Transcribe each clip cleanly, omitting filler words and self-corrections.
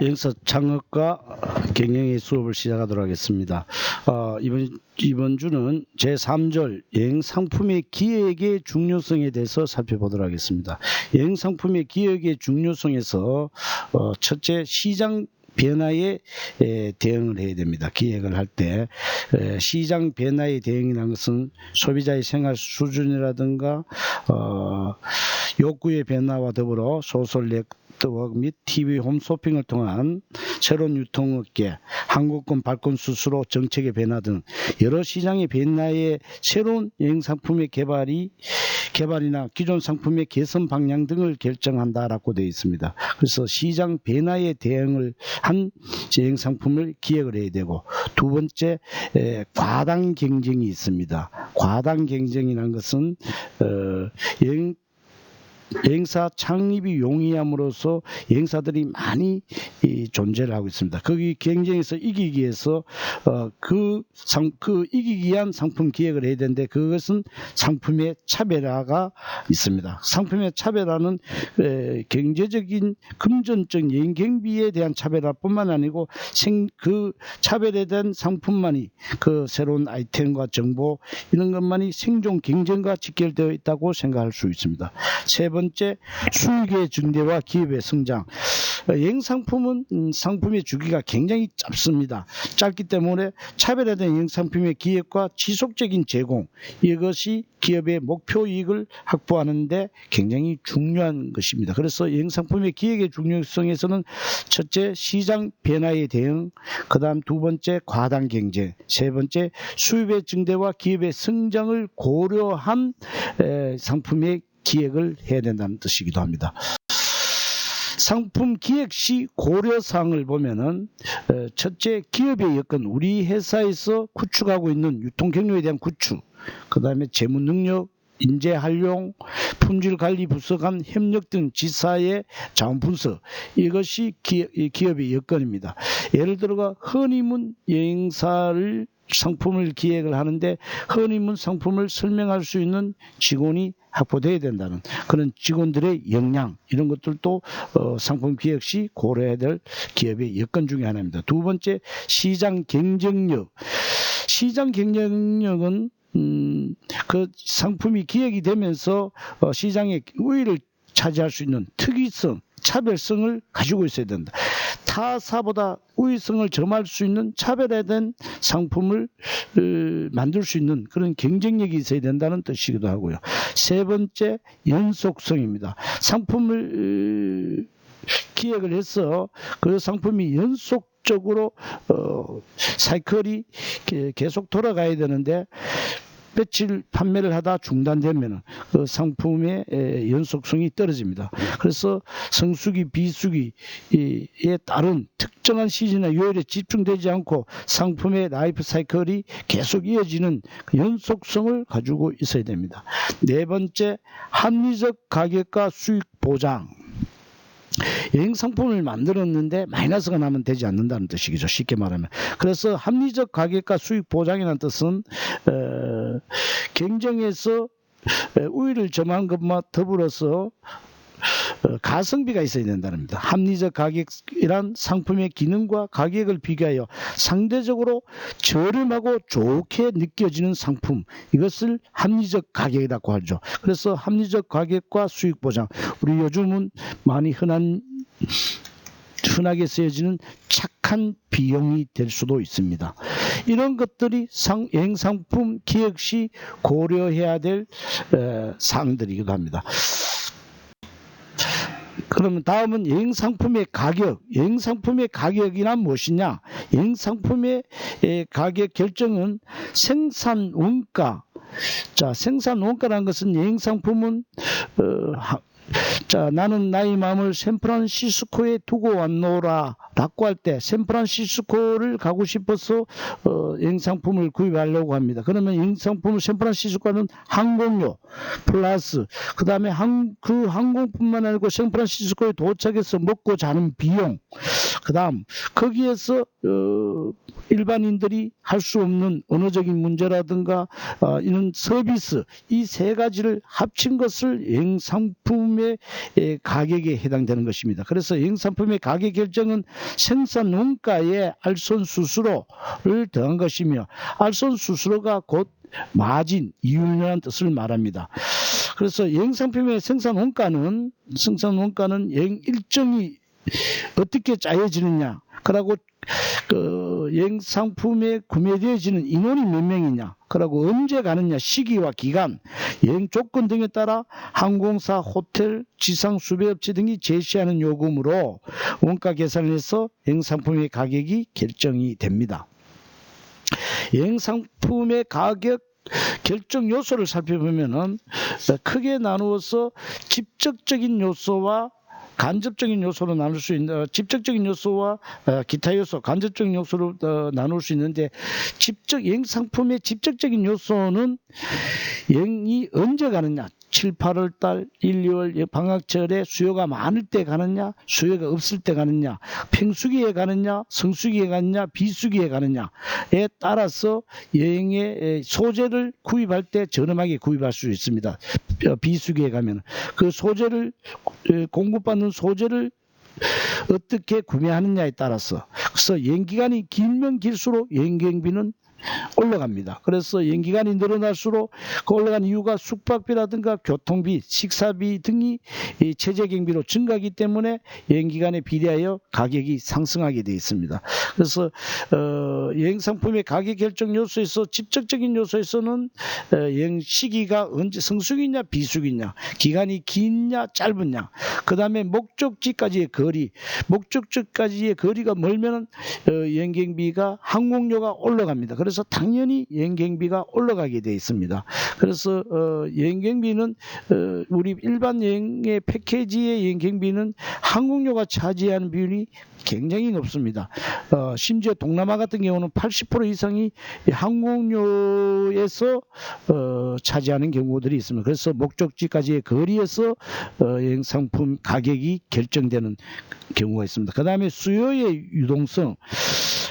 여행사 창업과 경영의 수업을 시작하도록 하겠습니다. 이번 주는 제3절 여행상품의 기획의 중요성에 대해서 살펴보도록 하겠습니다. 여행상품의 기획의 중요성에서 첫째, 시장 변화에 대응을 해야 됩니다. 기획을 할 때 시장 변화에 대응이라는 것은 소비자의 생활 수준이라든가 욕구의 변화와 더불어 소셜 네트워크 및 TV 홈쇼핑을 통한 새로운 유통업계, 항공권 발권 수수료 정책의 변화 등 여러 시장의 변화에 새로운 여행상품의 개발이나 기존 상품의 개선 방향 등을 결정한다라고 되어 있습니다. 그래서 시장 변화에 대응을 한 여행상품을 기획을 해야 되고, 두 번째, 과당 경쟁이 있습니다. 과당 경쟁이라는 것은 여행사 창립이 용이함으로써 여행사들이 많이 존재를 하고 있습니다. 거기 경쟁에서 이기기 위해서 이기기 위한 상품 기획을 해야 되는데, 그것은 상품의 차별화가 있습니다. 상품의 차별화는 경제적인 금전적 여행 경비에 대한 차별화뿐만 아니고 그 차별에 대한 상품만이, 그 새로운 아이템과 정보 이런 것만이 생존 경쟁과 직결되어 있다고 생각할 수 있습니다. 세 번째, 수익의 증대와 기업의 성장. 여행상품은 상품의 주기가 굉장히 짧습니다. 짧기 때문에 차별화된 여행상품의 기획과 지속적인 제공, 이것이 기업의 목표 이익을 확보하는 데 굉장히 중요한 것입니다. 그래서 여행상품의 기획의 중요성에서는 첫째, 시장 변화에 대응, 그 다음 두 번째, 과당 경쟁, 세 번째, 수입의 증대와 기업의 성장을 고려한 상품의 기획을 해야 된다는 뜻이기도 합니다. 상품 기획 시 고려사항을 보면은 첫째, 기업의 여건, 우리 회사에서 구축하고 있는 유통 경로에 대한 구축, 그 다음에 재무 능력, 인재 활용, 품질 관리 부서 간 협력 등 지사의 자원 분석, 이것이 기업의 여건입니다. 예를 들어가 허니문 여행사를 상품을 기획을 하는데 허니문 상품을 설명할 수 있는 직원이 확보되어야 된다는 그런 직원들의 역량, 이런 것들도 상품 기획 시 고려해야 될 기업의 여건 중에 하나입니다. 두 번째, 시장 경쟁력. 시장 경쟁력은 그 상품이 기획이 되면서 시장의 우위를 차지할 수 있는 특이성, 차별성을 가지고 있어야 된다. 타사보다 우위성을 점할 수 있는 차별화된 상품을 만들 수 있는 그런 경쟁력이 있어야 된다는 뜻이기도 하고요. 세 번째, 연속성입니다. 상품을 기획을 해서 그 상품이 연속적으로 사이클이 계속 돌아가야 되는데, 며칠 판매를 하다 중단되면 그 상품의 연속성이 떨어집니다. 그래서 성수기, 비수기에 따른 특정한 시즌이나 요일에 집중되지 않고 상품의 라이프 사이클이 계속 이어지는 연속성을 가지고 있어야 됩니다. 네 번째, 합리적 가격과 수익 보장. 여행상품을 만들었는데 마이너스가 나면 되지 않는다는 뜻이죠. 쉽게 말하면. 그래서 합리적 가격과 수익 보장이라는 뜻은 경쟁에서 우위를 점한 것과 더불어서 가성비가 있어야 된다는 겁니다. 합리적 가격이란 상품의 기능과 가격을 비교하여 상대적으로 저렴하고 좋게 느껴지는 상품, 이것을 합리적 가격이라고 하죠. 그래서 합리적 가격과 수익 보장, 우리 요즘은 많이 흔하게 쓰여지는 착한 비용이 될 수도 있습니다. 이런 것들이 여행상품 기획 시 고려해야 될 사항들이기도 합니다. 그러면 다음은 여행상품의 가격. 여행상품의 가격이란 무엇이냐? 여행상품의 가격 결정은 생산원가. 자, 생산원가라는 것은 여행상품은 나는 나의 마음을 샌프란시스코에 두고 왔노라 라고 할 때 샌프란시스코를 가고 싶어서 여행상품을 구입하려고 합니다. 그러면 여행상품을 샌프란시스코 가는 항공료 플러스 그 다음에 그 항공뿐만 아니고 샌프란시스코에 도착해서 먹고 자는 비용, 그 다음 거기에서 일반인들이 할 수 없는 언어적인 문제라든가 이런 서비스, 이 세 가지를 합친 것을 여행상품의 가격에 해당되는 것입니다. 그래서 여행상품의 가격 결정은 생산 원가에 알선수수료를 더한 것이며, 알선수수료가 곧 마진, 이윤이라는 뜻을 말합니다. 그래서 여행상품의 생산 원가는 여행 일정이 어떻게 짜여지느냐, 그리고 여행 상품에 구매되어지는 인원이 몇 명이냐, 그리고 언제 가느냐, 시기와 기간, 여행 조건 등에 따라 항공사, 호텔, 지상 수배업체 등이 제시하는 요금으로 원가 계산을 해서 여행 상품의 가격이 결정이 됩니다. 여행 상품의 가격 결정 요소를 살펴보면은 크게 나누어서 직접적인 요소와 간접적인 요소로 나눌 수 있는, 직접적인 요소와 기타 요소, 간접적인 요소로 나눌 수 있는데, 여행 상품의 직접적인 요소는 여행이 언제 가느냐, 7, 8월 달, 1, 2월 방학철에 수요가 많을 때 가느냐, 수요가 없을 때 가느냐, 평수기에 가느냐, 성수기에 가느냐, 비수기에 가느냐에 따라서 여행의 소재를 구입할 때 저렴하게 구입할 수 있습니다. 비수기에 가면 그 소재를, 공급받는 소재를 어떻게 구매하느냐에 따라서, 그래서 여행 기간이 길면 길수록 여행 경비는 올라갑니다. 그래서 여행 기간이 늘어날수록 그 올라간 이유가 숙박비라든가 교통비, 식사비 등이 체제 경비로 증가하기 때문에 여행 기간에 비례하여 가격이 상승하게 되어 있습니다. 그래서 여행 상품의 가격 결정 요소에서 직접적인 요소에서는 여행 시기가 언제, 성수기냐 비수기냐, 기간이 기냐 짧으냐, 그 다음에 목적지까지의 거리, 목적지까지의 거리가 멀면은 여행 경비가, 항공료가 올라갑니다. 그래서 당연히 여행 경비가 올라가게 되어 있습니다. 그래서 여행 경비는 우리 일반 여행의 패키지의 여행 경비는 항공료가 차지하는 비율이 굉장히 높습니다. 심지어 동남아 같은 경우는 80% 이상이 항공료에서 차지하는 경우들이 있습니다. 그래서 목적지까지의 거리에서 여행 상품 가격이 결정되는 경우가 있습니다. 그 다음에 수요의 유동성.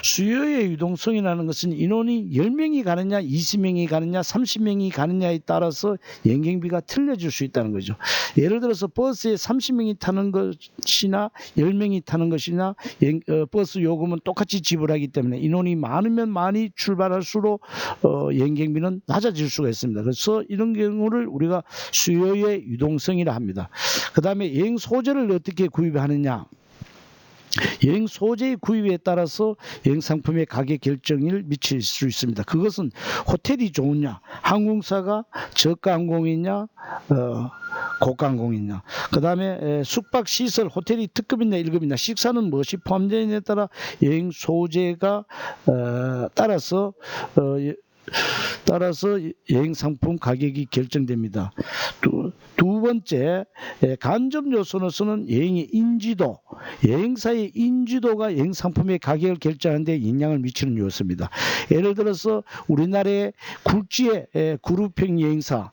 수요의 유동성이라는 것은 인원이 10명이 가느냐, 20명이 가느냐, 30명이 가느냐에 따라서 여행 경비가 틀려질 수 있다는 거죠. 예를 들어서 버스에 30명이 타는 것이나 10명이 타는 것이나 버스 요금은 똑같이 지불하기 때문에 인원이 많으면 많이 출발할수록 여행 경비는 낮아질 수가 있습니다. 그래서 이런 경우를 우리가 수요의 유동성이라 합니다. 그 다음에 여행 소재를 어떻게 구입하느냐. 여행 소재의 구입에 따라서 여행 상품의 가격 결정을 미칠 수 있습니다. 그것은 호텔이 좋으냐, 항공사가 저가 항공이냐, 고가 항공이냐, 그 다음에 숙박 시설, 호텔이 특급이냐 1급이냐, 식사는 무엇이 포함되느냐에 따라 여행 소재가 따라서 여행 상품 가격이 결정됩니다. 두 번째, 간접 요소로서는 여행의 인지도, 여행사의 인지도가 여행 상품의 가격을 결정하는 데 영향을 미치는 요소입니다. 예를 들어서 우리나라의 굴지의 그룹형 여행사,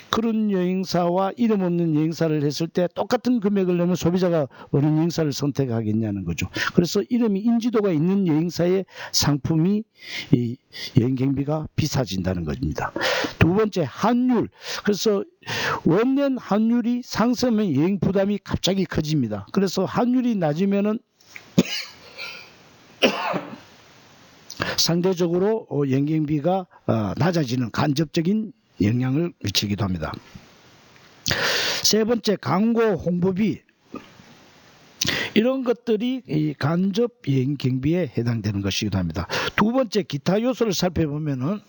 그런 여행사와 이름 없는 여행사를 했을 때 똑같은 금액을 내면 소비자가 어느 여행사를 선택하겠냐는 거죠. 그래서 이름이, 인지도가 있는 여행사의 상품이 이 여행 경비가 비싸진다는 겁니다. 두 번째, 환율. 그래서 원년 환율이 상승하면 여행 부담이 갑자기 커집니다. 그래서 환율이 낮으면은 상대적으로 여행 경비가 낮아지는 간접적인 영향을 미치기도 합니다. 세 번째, 광고 홍보비. 이런 것들이 이 간접 여행 경비에 해당되는 것이기도 합니다. 두 번째, 기타 요소를 살펴보면은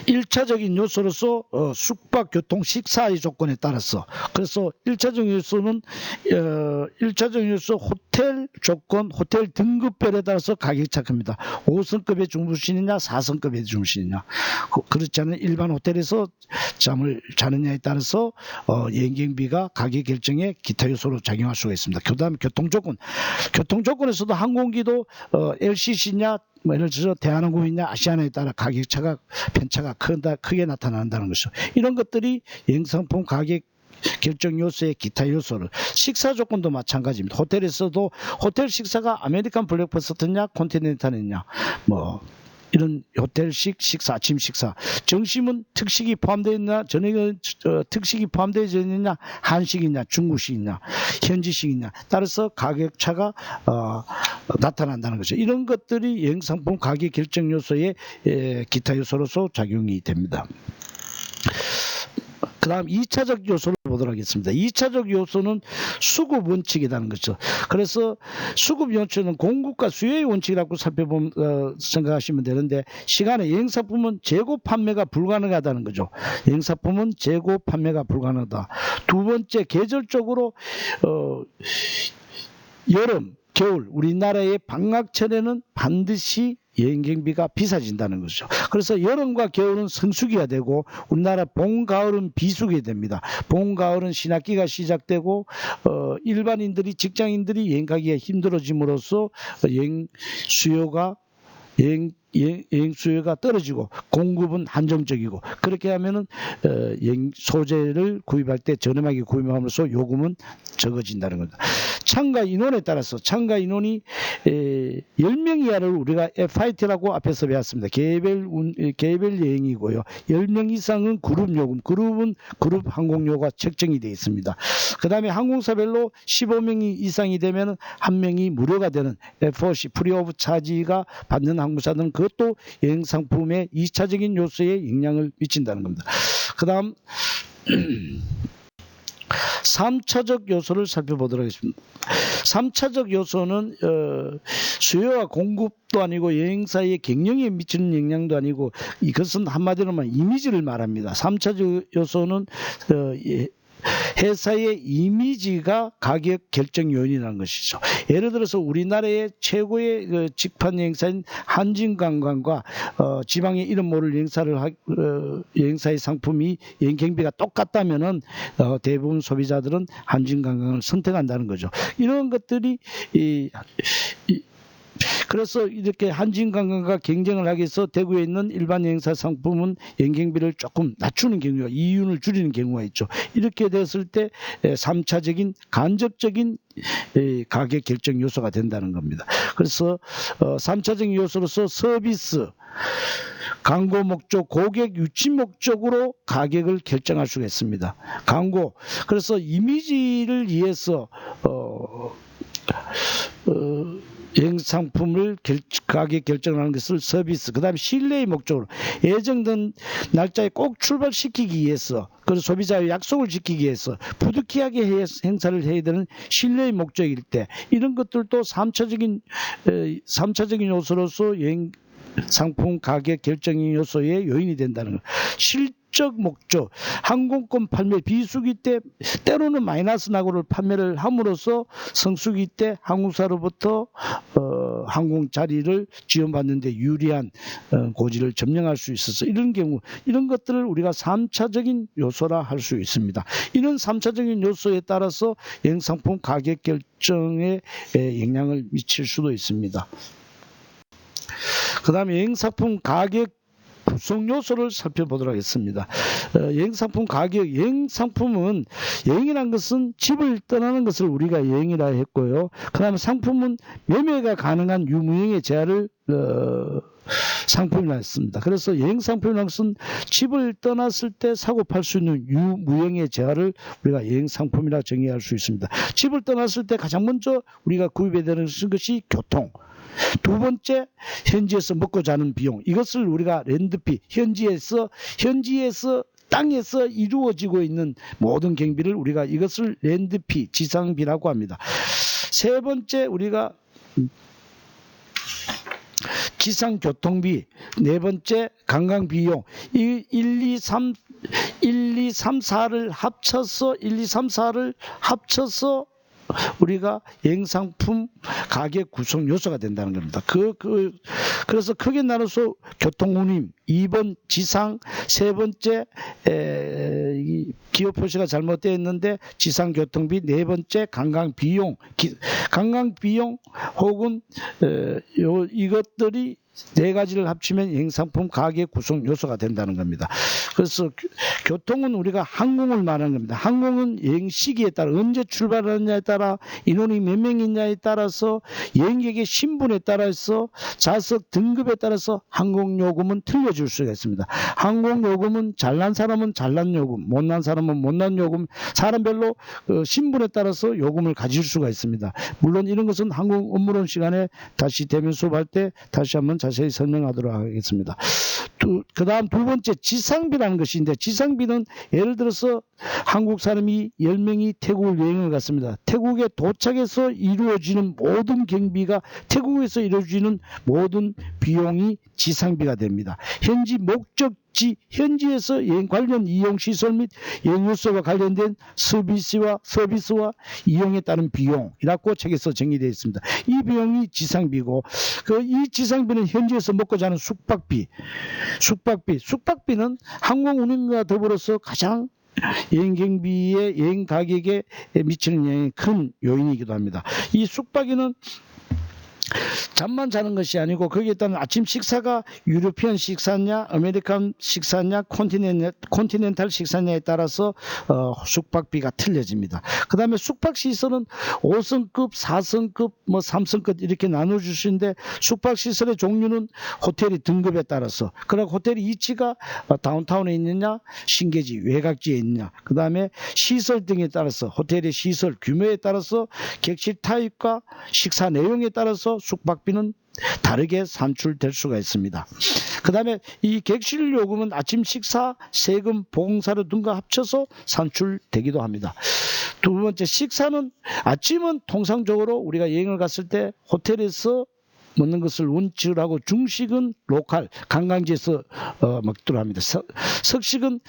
일차적인 요소로서 숙박, 교통, 식사의 조건에 따라서, 그래서 일차적 요소는 일차적 요소 호텔 조건, 호텔 등급별에 따라서 가격이 착합니다. 5성급에 주무시느냐, 4성급에 주무시느냐. 그렇지 않은 일반 호텔에서 잠을 자느냐에 따라서 여행 경비가 가격 결정에 기타 요소로 작용할 수가 있습니다. 그다음에 교통 조건. 교통 조건에서도 항공기도 LCC냐, 예를 들어서 대한항공이냐 아시아나에 따라 가격 차가, 편차가 크게 나타난다는 것이죠. 이런 것들이 여행 상품 가격 결정 요소의 기타 요소를 식사 조건도 마찬가지입니다. 호텔에서도 호텔 식사가 아메리칸 블랙퍼스트냐 콘티넨탈이냐 뭐 이런 호텔식 식사, 아침 식사, 점심은 특식이 포함되어 있나, 저녁은 특식이 포함되어 있느냐, 한식이냐, 중국식이냐, 현지식이냐, 따라서 가격 차가 나타난다는 거죠. 이런 것들이 여행 상품 가격 결정 요소의 기타 요소로서 작용이 됩니다. 그 다음 2차적 요소를 보도록 하겠습니다. 2차적 요소는 수급 원칙이라는 거죠. 그래서 수급 원칙은 공급과 수요의 원칙이라고 생각하시면 되는데, 시간에 여행사품은 재고 판매가 불가능하다는 거죠. 여행사품은 재고 판매가 불가능하다. 두 번째, 계절적으로 여름, 겨울, 우리나라의 방학철에는 반드시 여행 경비가 비싸진다는 거죠. 그래서 여름과 겨울은 성수기가 되고 우리나라 봄, 가을은 비수기가 됩니다. 봄, 가을은 신학기가 시작되고 일반인들이 직장인들이 여행 가기가 힘들어짐으로써 여행 수요가 떨어지고 공급은 한정적이고, 그렇게 하면은 여행 소재를 구입할 때 저렴하게 구입함으로써 요금은 적어진다는 겁니다. 참가 인원에 따라서 참가 인원이 10명 이하를 우리가 FIT라고 앞에서 배웠습니다. 개별 여행이고요. 10명 이상은 그룹 요금, 그룹은 그룹 항공료가 책정이 되어 있습니다. 그 다음에 항공사별로 15명이 이상이 되면 한 명이 무료가 되는 FOC, 프리 오브 차지가 받는 항공사들은 그것도 여행 상품의 2차적인 요소에 영향을 미친다는 겁니다. 그 다음 3차적 요소를 살펴보도록 하겠습니다. 3차적 요소는 수요와 공급도 아니고 여행사의 경영에 미치는 영향도 아니고, 이것은 한마디로 말하면 이미지를 말합니다. 3차적 요소는 회사의 이미지가 가격 결정 요인이라는 것이죠. 예를 들어서 우리나라의 최고의 직판 여행사인 한진관광과 지방의 이름 모를 여행사의 상품이 여행 경비가 똑같다면은 대부분 소비자들은 한진관광을 선택한다는 거죠. 이런 것들이 그래서 이렇게 한진관광과 경쟁을 하기 위해서 대구에 있는 일반 여행사 상품은 여행 경비를 조금 낮추는 경우가, 이윤을 줄이는 경우가 있죠. 이렇게 됐을 때 3차적인 간접적인 가격 결정 요소가 된다는 겁니다. 그래서 3차적인 요소로서 서비스, 광고 목적, 고객 유치 목적으로 가격을 결정할 수가 있습니다. 광고, 그래서 이미지를 위해서 여행 상품을 가격 결정하는 것을 서비스, 그 다음에 신뢰의 목적으로 예정된 날짜에 꼭 출발시키기 위해서, 그래서 소비자의 약속을 지키기 위해서 부득이하게 행사를 해야 되는 신뢰의 목적일 때, 이런 것들도 3차적인 요소로서 여행 상품 가격 결정 요소의 요인이 된다는 것. 실적 목적, 항공권 판매 비수기 때 때로는 마이너스 나고를 판매를 함으로써 성수기 때 항공사로부터 항공 자리를 지원받는 데 유리한 고지를 점령할 수 있어서, 이런 경우 이런 것들을 우리가 3차적인 요소라 할 수 있습니다. 이런 3차적인 요소에 따라서 여행 상품 가격 결정에 영향을 미칠 수도 있습니다. 그 다음에 여행상품 가격 구성 요소를 살펴보도록 하겠습니다. 여행상품 가격, 여행상품은, 여행이란 것은 집을 떠나는 것을 우리가 여행이라 했고요. 그 다음에 상품은 매매가 가능한 유무형의 재화를 상품이라 했습니다. 그래서 여행상품이라는 것은 집을 떠났을 때 사고 팔 수 있는 유무형의 재화를 우리가 여행상품이라 정의할 수 있습니다. 집을 떠났을 때 가장 먼저 우리가 구입해야 되는 것이 교통, 두 번째 현지에서 먹고 자는 비용, 이것을 우리가 랜드피, 현지에서 땅에서 이루어지고 있는 모든 경비를 우리가 이것을 랜드피, 지상비라고 합니다. 세 번째 우리가 지상교통비, 네 번째 관광비용, 1, 2, 3, 4를 합쳐서 우리가 여행상품 가격 구성 요소가 된다는 겁니다. 그래서 크게 나눠서 교통운임, 2번 지상, 세 번째 기호 표시가 잘못되어 있는데 지상교통비, 네 번째 관광비용 혹은 이것들이 네 가지를 합치면 여행상품 가격 구성 요소가 된다는 겁니다. 그래서 교통은 우리가 항공을 말하는 겁니다. 항공은 여행 시기에 따라 언제 출발하느냐에 따라 인원이 몇 명이냐에 따라서 여행객의 신분에 따라서 좌석 등급에 따라서 항공요금은 틀려질 수가 있습니다. 항공요금은 잘난 사람은 잘난 요금, 못난 사람은 못난 요금, 사람별로 신분에 따라서 요금을 가질 수가 있습니다. 물론 이런 것은 항공 업무론 시간에 다시 대면 수업할 때 다시 한번 자세히 설명하도록 하겠습니다. 그 다음 두 번째 지상비라는 것이 있는데, 지상비는 예를 들어서 한국 사람이 10명이 태국을 여행을 갔습니다. 태국에 도착해서 이루어지는 모든 경비가, 태국에서 이루어지는 모든 비용이 지상비가 됩니다. 현지 목적지, 현지에서 여행 관련 이용 시설 및 여행 요소와 관련된 서비스와 이용에 따른 비용이라고 책에서 정의되어 있습니다. 이 비용이 지상비고, 이 지상비는 현지에서 먹고 자는 숙박비는 항공 운임과 더불어서 가장 여행 경비의 여행 가격에 미치는 영향이 큰 요인이기도 합니다. 이 숙박비는 잠만 자는 것이 아니고 거기에 따른 아침 식사가 유로피안 식사냐, 아메리칸 식사냐, 콘티넨탈 식사냐에 따라서 숙박비가 틀려집니다. 그 다음에 숙박시설은 5성급, 4성급, 3성급 이렇게 나눠줄 수 있는데, 숙박시설의 종류는 호텔의 등급에 따라서, 그리고 호텔의 위치가 다운타운에 있느냐, 신계지, 외곽지에 있느냐, 그 다음에 시설 등에 따라서, 호텔의 시설 규모에 따라서, 객실 타입과 식사 내용에 따라서 숙박비는 다르게 산출될 수가 있습니다. 그 다음에 이 객실 요금은 아침 식사, 세금, 보금사료 등과 합쳐서 산출되기도 합니다. 두 번째 식사는, 아침은 통상적으로 우리가 여행을 갔을 때 호텔에서 먹는 것을 원칙으로 하고, 중식은 로컬 관광지에서 먹도록 합니다. 석식은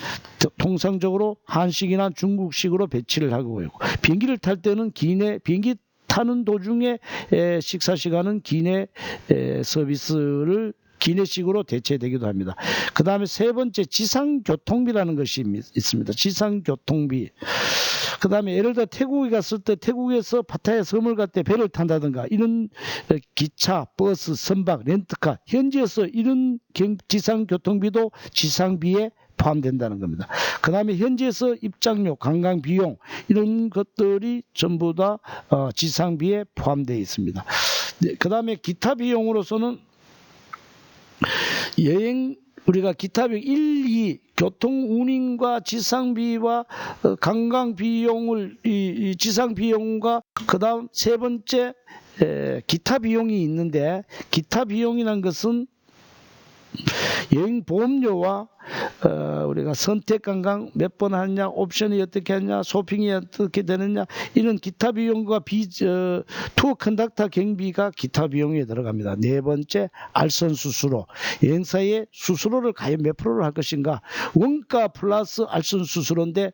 통상적으로 한식이나 중국식으로 배치를 하고 있고, 비행기를 탈 때는 비행기 타는 도중에 식사 시간은 기내 서비스를 기내식으로 대체되기도 합니다. 그 다음에 세 번째 지상교통비라는 것이 있습니다. 지상교통비. 그 다음에 예를 들어 태국에 갔을 때, 태국에서 파타야 섬을 갈 때 배를 탄다든가 이런 기차, 버스, 선박, 렌트카, 현지에서 이런 지상교통비도 지상비에 포함된다는 겁니다. 그 다음에 현지에서 입장료, 관광 비용 이런 것들이 전부 다 지상비에 포함되어 있습니다. 그 다음에 기타 비용으로서는 우리가 기타 비용 1, 2 교통 운임과 지상비와 관광 비용을 이 지상 비용과 그 다음 세 번째 기타 비용이 있는데, 기타 비용이라는 것은 여행 보험료와 우리가 선택 관광 몇 번 하느냐, 옵션이 어떻게 하느냐, 쇼핑이 어떻게 되느냐, 이런 기타 비용과 투어 컨덕터 경비가 기타 비용에 들어갑니다. 네 번째 알선 수수료. 여행사의 수수료를 과연 몇 프로를 할 것인가. 원가 플러스 알선 수수료인데,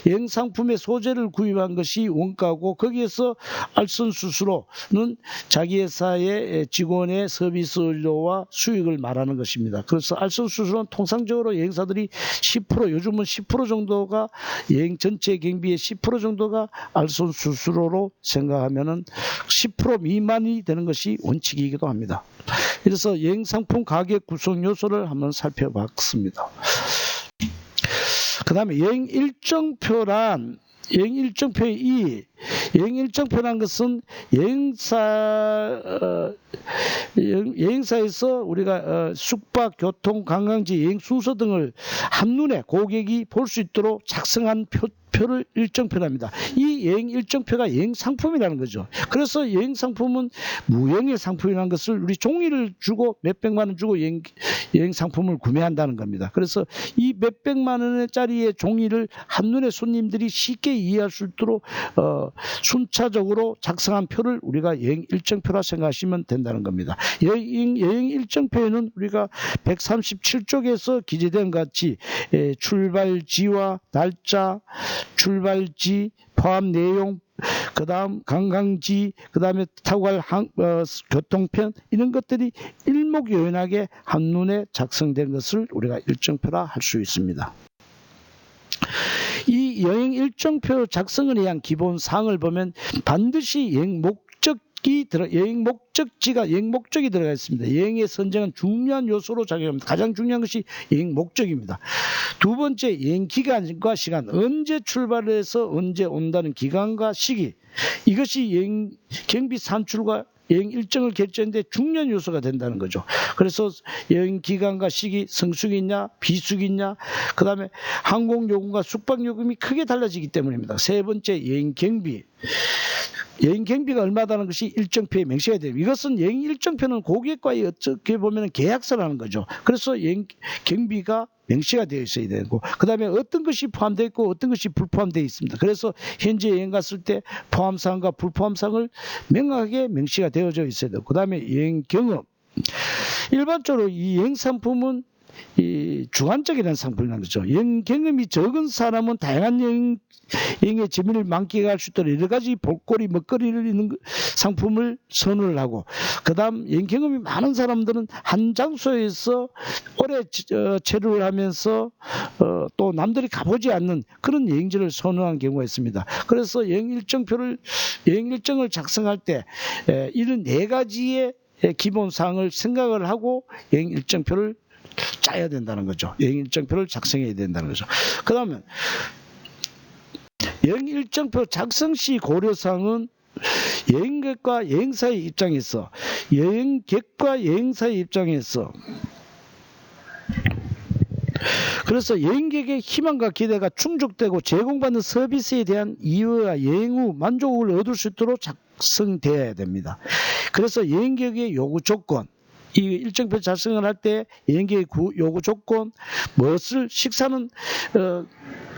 여행 상품의 소재를 구입한 것이 원가고, 거기에서 알선 수수료는 자기 회사의 직원의 서비스료와 수익을 말하는 것입니다. 그래서 알선 수수료는 통상적으로 여행사들이 10%, 요즘은 10% 정도가, 여행 전체 경비의 10% 정도가 알선 수수료로 생각하면은 10% 미만이 되는 것이 원칙이기도 합니다. 그래서 여행 상품 가격 구성 요소를 한번 살펴봤습니다. 그 다음에 여행 일정표란, 여행 일정표라는 것은 여행사에서 우리가 숙박, 교통, 관광지, 여행 순서 등을 한눈에 고객이 볼 수 있도록 작성한 표를 일정표랍니다. 이 여행 일정표가 여행 상품이라는 거죠. 그래서 여행 상품은 무형의 상품이라는 것을, 우리 종이를 주고 몇백만 원 주고 여행 상품을 구매한다는 겁니다. 그래서 이 몇백만 원짜리의 종이를 한눈에 손님들이 쉽게 이해할 수 있도록 순차적으로 작성한 표를 우리가 여행 일정표라 생각하시면 된다는 겁니다. 여행 일정표에는 우리가 137쪽에서 기재된 같이 출발지와 날짜, 출발지, 포함 내용, 그 다음 관광지, 그 다음에 타고 갈 교통편, 이런 것들이 일목요연하게 한눈에 작성된 것을 우리가 일정표라 할 수 있습니다. 이 여행 일정표 작성을 위한 기본 사항을 보면 반드시 여행 여행 목적지가 여행 목적이 들어가 있습니다. 여행의 선정은 중요한 요소로 작용합니다. 가장 중요한 것이 여행 목적입니다. 두 번째, 여행 기간과 시간, 언제 출발해서 언제 온다는 기간과 시기, 이것이 여행 경비 산출과 여행 일정을 결정하는데 중요한 요소가 된다는 거죠. 그래서 여행 기간과 시기, 성수기냐 비수기냐, 그 다음에 항공요금과 숙박요금이 크게 달라지기 때문입니다. 세 번째, 여행 경비. 여행 경비가 얼마다는 것이 일정표에 명시가 됩니다. 이것은 여행 일정표는 고객과의 어떻게 보면 계약서라는 거죠. 그래서 여행 경비가 명시가 되어 있어야 되고, 그 다음에 어떤 것이 포함되어 있고 어떤 것이 불포함되어 있습니다. 그래서 현재 여행 갔을 때 포함사항과 불포함사항을 명확하게 명시가 되어져 있어야 되고, 그 다음에 여행 경험. 일반적으로 이 여행 상품은 이 주관적이라는 상품이라는 거죠. 여행 경험이 적은 사람은 다양한 여행의 재미를 만끽할 수 있도록 여러 가지 볼거리, 먹거리를 있는 상품을 선호를 하고, 그 다음 여행 경험이 많은 사람들은 한 장소에서 오래 체류를 하면서 또 남들이 가보지 않는 그런 여행지를 선호하는 경우가 있습니다. 그래서 여행 일정을 작성할 때 이런 네 가지의 기본 사항을 생각을 하고 여행 일정표를 짜야 된다는 거죠. 여행 일정표를 작성해야 된다는 거죠. 그 다음에 여행 일정표 작성 시 고려사항은 여행객과 여행사의 입장에서 그래서 여행객의 희망과 기대가 충족되고 제공받는 서비스에 대한 이해와 여행 후 만족을 얻을 수 있도록 작성되어야 됩니다. 그래서 여행객의 요구 조건, 이 일정표 작성을 할 때 여행객의 요구 조건, 식사는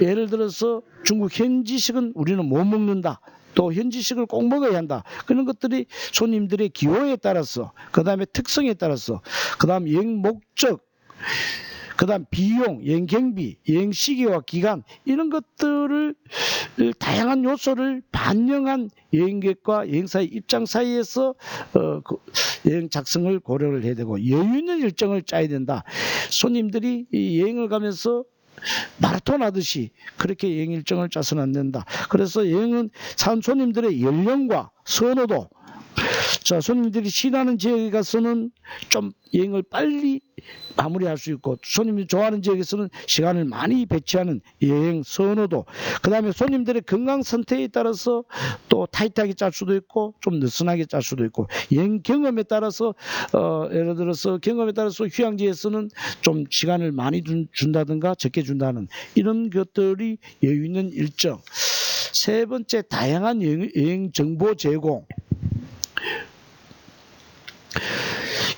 예를 들어서 중국 현지식은 우리는 못 먹는다, 또 현지식을 꼭 먹어야 한다, 그런 것들이 손님들의 기호에 따라서, 그 다음에 특성에 따라서, 그 다음 여행 목적, 그 다음 비용, 여행 경비, 여행 시기와 기간, 이런 것들을 다양한 요소를 반영한 여행객과 여행사의 입장 사이에서 여행 작성을 고려를 해야 되고, 여유 있는 일정을 짜야 된다. 손님들이 이 여행을 가면서 마라톤 하듯이 그렇게 여행 일정을 짜서는 안 된다. 그래서 여행은 손님들의 연령과 선호도, 자, 손님들이 싫어하는 지역에 가서는 좀 여행을 빨리 마무리할 수 있고, 손님들이 좋아하는 지역에서는 시간을 많이 배치하는 여행 선호도, 그 다음에 손님들의 건강 선택에 따라서 또 타이트하게 짤 수도 있고 좀 느슨하게 짤 수도 있고, 여행 경험에 따라서 예를 들어서 경험에 따라서 휴양지에서는 좀 시간을 많이 준다든가 적게 준다는 이런 것들이 여유 있는 일정. 세 번째, 다양한 여행 정보 제공.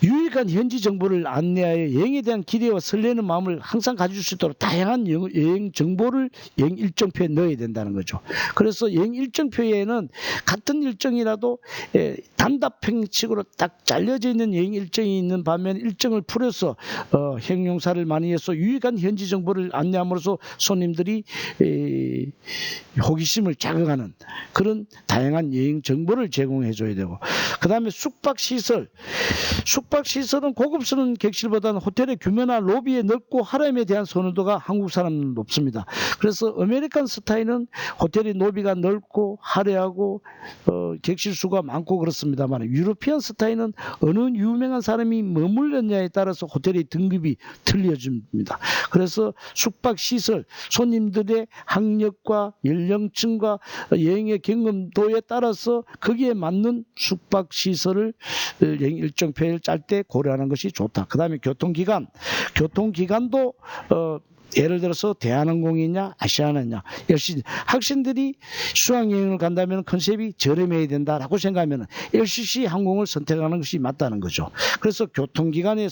유익한 현지 정보를 안내하여 여행에 대한 기대와 설레는 마음을 항상 가질 수 있도록 다양한 여행 정보를 여행 일정표에 넣어야 된다는 거죠. 그래서 여행 일정표에는 같은 일정이라도 단답형식으로 딱 잘려져 있는 여행 일정이 있는 반면, 일정을 풀어서 형용사를 많이 해서 유익한 현지 정보를 안내함으로써 손님들이 호기심을 자극하는 그런 다양한 여행 정보를 제공해 줘야 되고, 그 다음에 숙박시설은 고급스러운 객실보다는 호텔의 규모나 로비의 넓고 하람에 대한 선호도가 한국 사람은 높습니다. 그래서 아메리칸 스타일은 호텔의 로비가 넓고 화려하고 객실 수가 많고 그렇습니다만, 유로피안 스타일은 어느 유명한 사람이 머물렀냐에 따라서 호텔의 등급이 틀려집니다. 그래서 숙박시설, 손님들의 학력과 연령층과 여행의 경험도에 따라서 거기에 맞는 숙박시설을 여행 일정표를 짤 때 고려하는 것이 좋다. 그 다음에 교통기관도 예를 들어서 대한항공이냐 아시아나냐, 역시 학생들이 수학여행을 간다면 컨셉이 저렴해야 된다라고 생각하면 LCC 항공을 선택하는 것이 맞다는 거죠. 그래서 교통기관에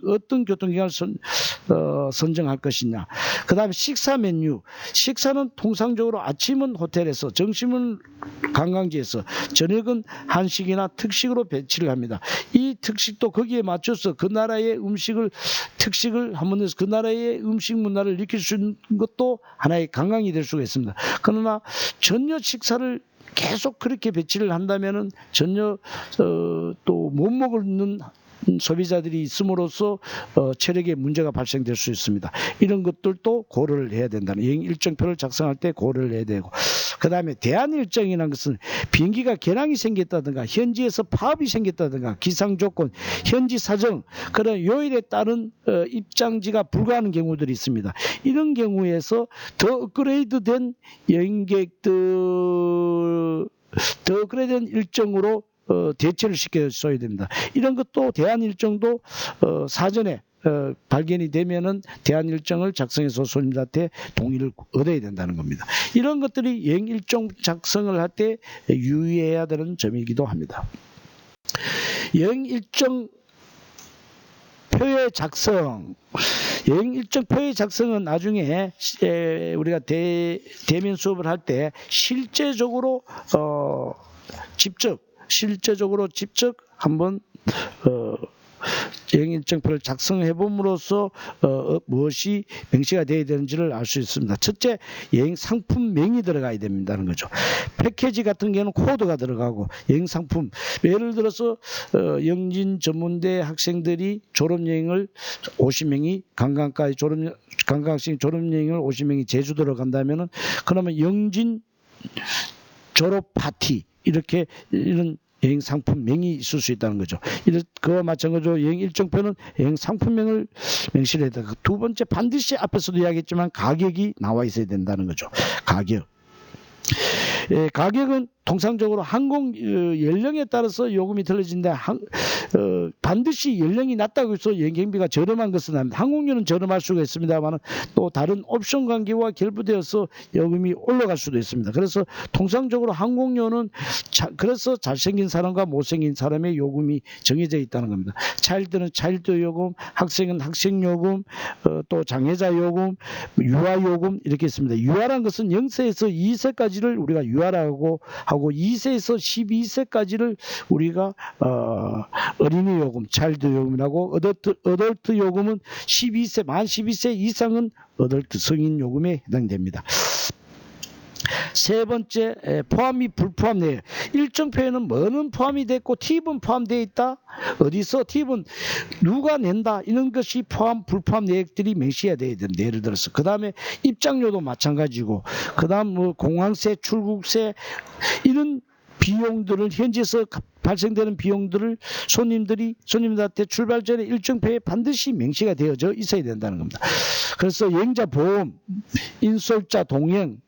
어떤 교통기관을 선정할 것이냐. 그 다음에 식사 메뉴. 식사는 통상적으로 아침은 호텔에서, 점심은 관광지에서, 저녁은 한식이나 특식으로 배치를 합니다. 이 특식도 거기에 맞춰서 그 나라의 특식을 한번 해서 그 나라의 음식 문화를 느낄 수 있는 것도 하나의 관광이 될 수가 있습니다. 그러나 저녁 식사를 계속 그렇게 배치를 한다면은 전혀 또 못 먹는 소비자들이 있음으로써 체력에 문제가 발생될 수 있습니다. 이런 것들도 고려를 해야 된다는, 여행 일정표를 작성할 때 고려를 해야 되고, 그 다음에 대한 일정이라는 것은 비행기가 개량이 생겼다든가 현지에서 파업이 생겼다든가 기상 조건, 현지 사정, 그런 요일에 따른 입장지가 불가하는 경우들이 있습니다. 이런 경우에서 더 업그레이드된 여행객들, 더 업그레이드된 일정으로 대체를 시켜줘야 됩니다. 이런 것도 대한 일정도 사전에 발견이 되면은 대한 일정을 작성해서 손님들한테 동의를 얻어야 된다는 겁니다. 이런 것들이 여행 일정 작성을 할 때 유의해야 되는 점이기도 합니다. 여행 일정 표의 작성, 여행 일정 표의 작성은 나중에 우리가 대면 수업을 할 때 실제적으로 직접 한번 여행 일정표를 작성해 봄으로써 무엇이 명시가 되어야 되는지를 알 수 있습니다. 첫째, 여행 상품명이 들어가야 된다는 거죠. 패키지 같은 경우는 코드가 들어가고, 여행 상품, 예를 들어서 영진 전문대 학생들이 졸업여행을 50명이 관광학생 졸업여행을 50명이 제주도로 간다면은, 그러면 영진 졸업 파티, 이런 여행 상품명이 있을 수 있다는 거죠. 그와 마찬가지로 여행 일정표는 여행 상품명을 명시를 해야 되고, 두 번째, 반드시 앞에서도 이야기했지만 가격이 나와 있어야 된다는 거죠. 가격은 통상적으로 항공 연령에 따라서 요금이 틀려진데 반드시 연령이 낮다고 해서 여행비가 저렴한 것은 아닙니다. 항공료는 저렴할 수가 있습니다만 또 다른 옵션 관계와 결부되어서 요금이 올라갈 수도 있습니다. 그래서 통상적으로 항공료는 그래서 잘생긴 사람과 못생긴 사람의 요금이 정해져 있다는 겁니다. 차일드는 차일드 요금, 학생은 학생 요금, 또 장애자 요금, 유아 요금 이렇게 있습니다. 유아란 것은 0세에서 2세까지를 우리가 유아라고 하고 2세에서 12세까지를 우리가 어린이 요금, 차일드 요금이라고, 어덜트 요금은 만 12세 이상은 어덜트 성인 요금에 해당됩니다. 세 번째, 포함 및 불포함 내역. 일정표에는 뭐는 포함이 됐고 팁은 포함되어 있다. 어디서 팁은 누가 낸다. 이런 것이 포함 불포함 내역들이 명시해야 돼야 됩니다. 예를 들어서 그 다음에 입장료도 마찬가지고, 그 다음 공항세, 출국세, 이런 비용들을, 현지에서 발생되는 비용들을 손님들한테 출발 전에 일정표에 반드시 명시가 되어져 있어야 된다는 겁니다. 그래서 여행자 보험, 인솔자 동행,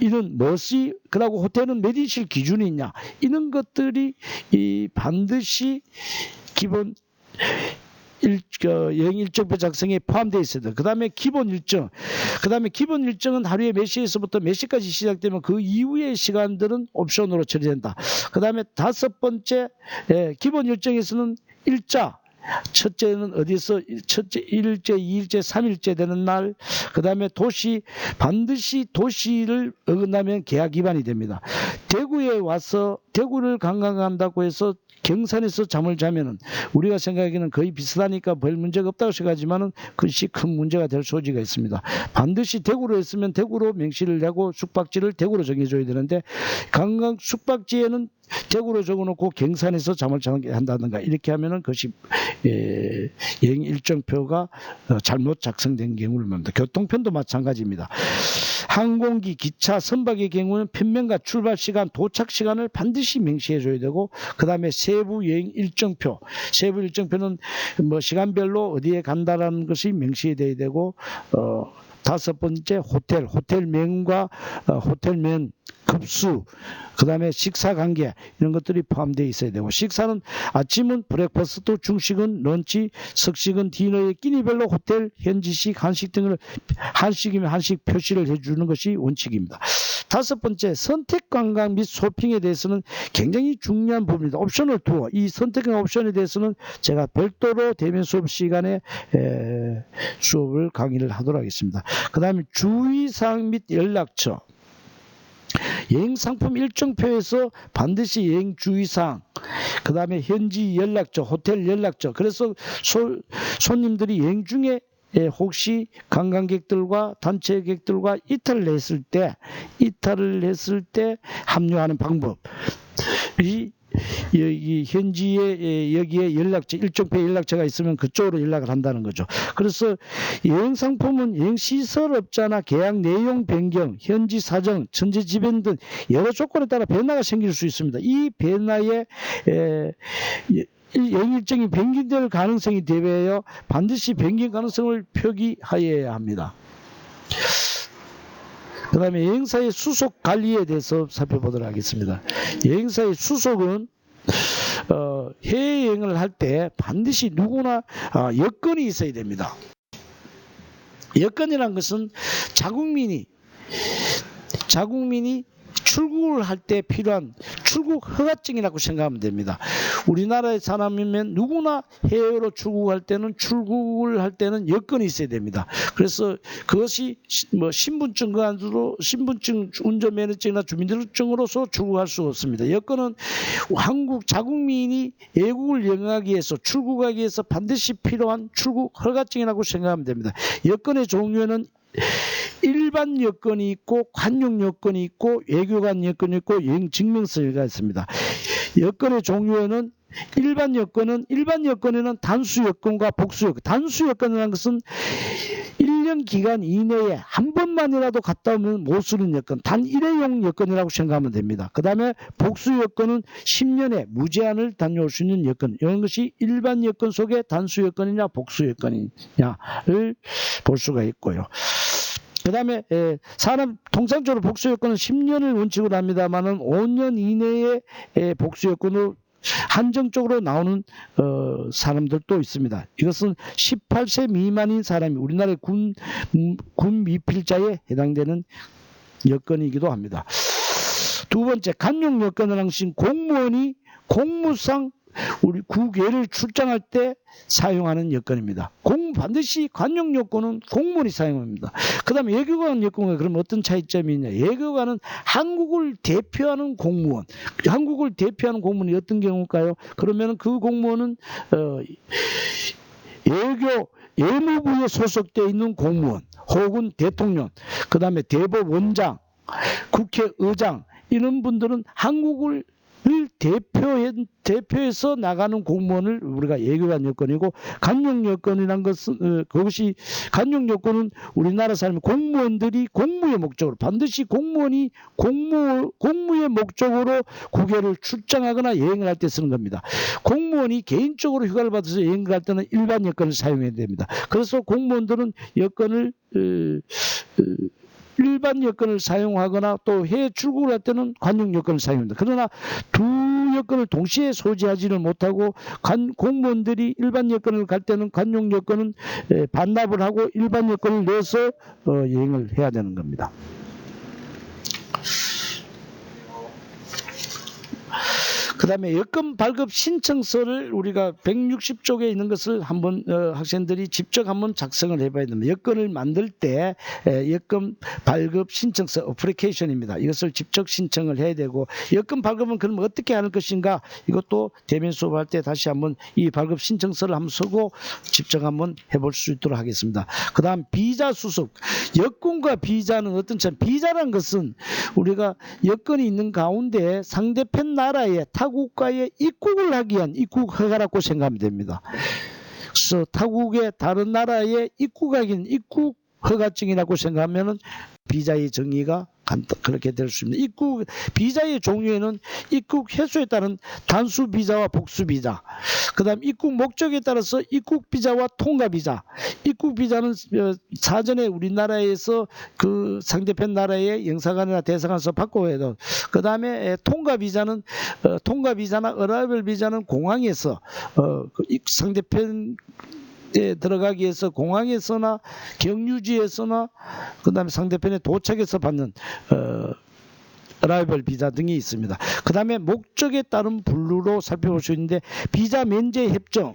이런 무엇이, 그러고 호텔은 몇 일씩 기준이 있냐, 이런 것들이 반드시 기본 여행 일정표 작성에 포함되어 있어야 돼요. 그 다음에 기본 일정은 하루에 몇 시에서부터 몇 시까지 시작되면 그 이후의 시간들은 옵션으로 처리된다. 그 다음에 다섯 번째, 기본 일정에서는 일자, 첫째는 어디서, 첫째 1일째, 2일째, 3일째 되는 날, 그 다음에 반드시 도시를 어긋나면 계약 위반이 됩니다. 대구에 와서, 대구를 관광한다고 해서 경산에서 잠을 자면은 우리가 생각하기에는 거의 비슷하니까 별 문제가 없다고 생각하지만은 그것이 큰 문제가 될 소지가 있습니다. 반드시 대구로 했으면 대구로 명시를 하고 숙박지를 대구로 정해줘야 되는데, 관광 숙박지에는 대구로 적어놓고 경산에서 잠을 자게 한다든가 이렇게 하면은 그것이 여행 일정표가 잘못 작성된 경우를 말합니다. 교통편도 마찬가지입니다. 항공기, 기차, 선박의 경우는 편명과 출발 시간, 도착 시간을 반드시 명시해 줘야 되고, 그 다음에 세부 여행 일정표, 세부 일정표는 뭐 시간별로 어디에 간다라는 것이 명시돼야 되고, 다섯 번째, 호텔명과 호텔면 급수, 그 다음에 식사 관계, 이런 것들이 포함되어 있어야 되고, 식사는 아침은 브렉퍼스트, 중식은 런치, 석식은 디너의 끼니별로 호텔 현지식 한식 등을, 한식이면 한식 표시를 해주는 것이 원칙입니다. 다섯 번째, 선택 관광 및 쇼핑에 대해서는 굉장히 중요한 부분입니다. 옵셔널 투어, 이 선택한 옵션에 대해서는 제가 별도로 대면 수업 시간에 수업을 강의를 하도록 하겠습니다. 그 다음에 주의사항 및 연락처, 여행상품 일정표에서 반드시 여행 주의사항, 그 다음에 현지 연락처, 호텔 연락처. 그래서 손님들이 여행 중에 혹시 관광객들과 단체객들과 이탈을 했을 때 합류하는 방법, 여기 현지에 여기에 연락처 일종표의 연락처가 있으면 그쪽으로 연락을 한다는 거죠. 그래서 여행 상품은 여행 시설업자나 계약 내용 변경, 현지 사정, 전제 지변 등 여러 조건에 따라 변화가 생길 수 있습니다. 이 변화에 여행 일정이 변경될 가능성이 대비하여 반드시 변경 가능성을 표기하여야 합니다. 그 다음에 여행사의 수속 관리에 대해서 살펴보도록 하겠습니다. 여행사의 수속은 해외여행을 할 때 반드시 누구나 여건이 있어야 됩니다. 여건이란 것은 자국민이 출국을 할 때 필요한 출국 허가증이라고 생각하면 됩니다. 우리나라의 사람이면 누구나 해외로 출국할 때는 여건이 있어야 됩니다. 그래서 그것이 뭐 신분증과 신분증, 운전면허증이나 주민등록증으로서 출국할 수 없습니다. 여건은 한국 자국민이 외국을 여행하기 위해서 출국하기 위해서 반드시 필요한 출국 허가증이라고 생각하면 됩니다. 여건의 종류에는 일반 여건이 있고 관용 여건이 있고 외교관 여건이 있고 여행 증명서가 있습니다. 여건의 종류에는 일반 여건에는 단수 여건과 복수 여건. 단수 여건이라는 것은 1년 기간 이내에 한 번만이라도 갔다 오면 못 쓰는 여건, 단 1회용 여건이라고 생각하면 됩니다. 그 다음에 복수 여건은 10년에 무제한을 다녀올 수 있는 여건. 이런 것이 일반 여건 속에 단수 여건이냐 복수 여건이냐를 볼 수가 있고요. 그 다음에 통상적으로 복수 여건은 10년을 원칙으로 합니다만은 5년 이내에 복수 여건으로 한정적으로 나오는 사람들도 있습니다. 이것은 18세 미만인 사람이 우리나라의 군 미필자에 해당되는 여건이기도 합니다. 두 번째, 관용 여건이라는 것은 공무원이 공무상 우리 국외를 출장할 때 사용하는 여건입니다. 반드시 관용 여건은 공무원이 사용합니다. 그 다음에 외교관 여건은 그러면 어떤 차이점이 있냐? 외교관은 한국을 대표하는 공무원. 한국을 대표하는 공무원이 어떤 경우일까요? 그러면 그 공무원은 외무부에 소속되어 있는 공무원 혹은 대통령, 그 다음에 대법원장, 국회의장 이런 분들은 한국을 대표해서 나가는 공무원을 우리가 외교관 여건이고, 관용 여건이란 것은 그것이 관용 여건은 우리나라 사람이 공무원들이 공무의 목적으로 반드시 공무원이 공무의 목적으로 국외를 출장하거나 여행을 할 때 쓰는 겁니다. 공무원이 개인적으로 휴가를 받아서 여행을 갈 때는 일반 여건을 사용해야 됩니다. 그래서 공무원들은 일반 여건을 사용하거나 또 해외 출국을 할 때는 관용 여건을 사용합니다. 그러나 두 여건을 동시에 소지하지를 못하고 공무원들이 일반 여건을 갈 때는 관용 여건은 반납을 하고 일반 여건을 내서 여행을 해야 되는 겁니다. 그 다음에 여건 발급 신청서를 우리가 160쪽에 있는 것을 한번 학생들이 직접 한번 작성을 해봐야 됩니다. 여건을 만들 때 여건 발급 신청서 어플리케이션입니다. 이것을 직접 신청을 해야 되고, 여건 발급은 그럼 어떻게 하는 것인가, 이것도 대면 수업할 때 다시 한번 이 발급 신청서를 한번 쓰고 직접 한번 해볼 수 있도록 하겠습니다. 그 다음 비자 수속. 여건과 비자는 어떤 점? 비자란 것은 우리가 여건이 있는 가운데 상대편 나라에 타국가에 입국을 하기 위한 입국 허가라고 생각하면 됩니다. 그래서 타국의 다른 나라에 입국하기 위한 입국 허가증이라고 생각하면 비자의 정의가 그렇게 될 수 있습니다. 비자의 종류에는 입국 횟수에 따른 단수 비자와 복수 비자, 그 다음 입국 목적에 따라서 입국 비자와 통과 비자. 입국 비자는 사전에 우리나라에서 그 상대편 나라의 영사관이나 대사관에서 받고 해도, 그 다음에 통과 비자나 어라이벌 비자는 공항에서 상대편 들어가기 위해서 공항에서나 경유지에서나 그 다음에 상대편에 도착해서 받는 어라이벌 비자 등이 있습니다. 그 다음에 목적에 따른 분류로 살펴볼 수 있는데, 비자 면제 협정,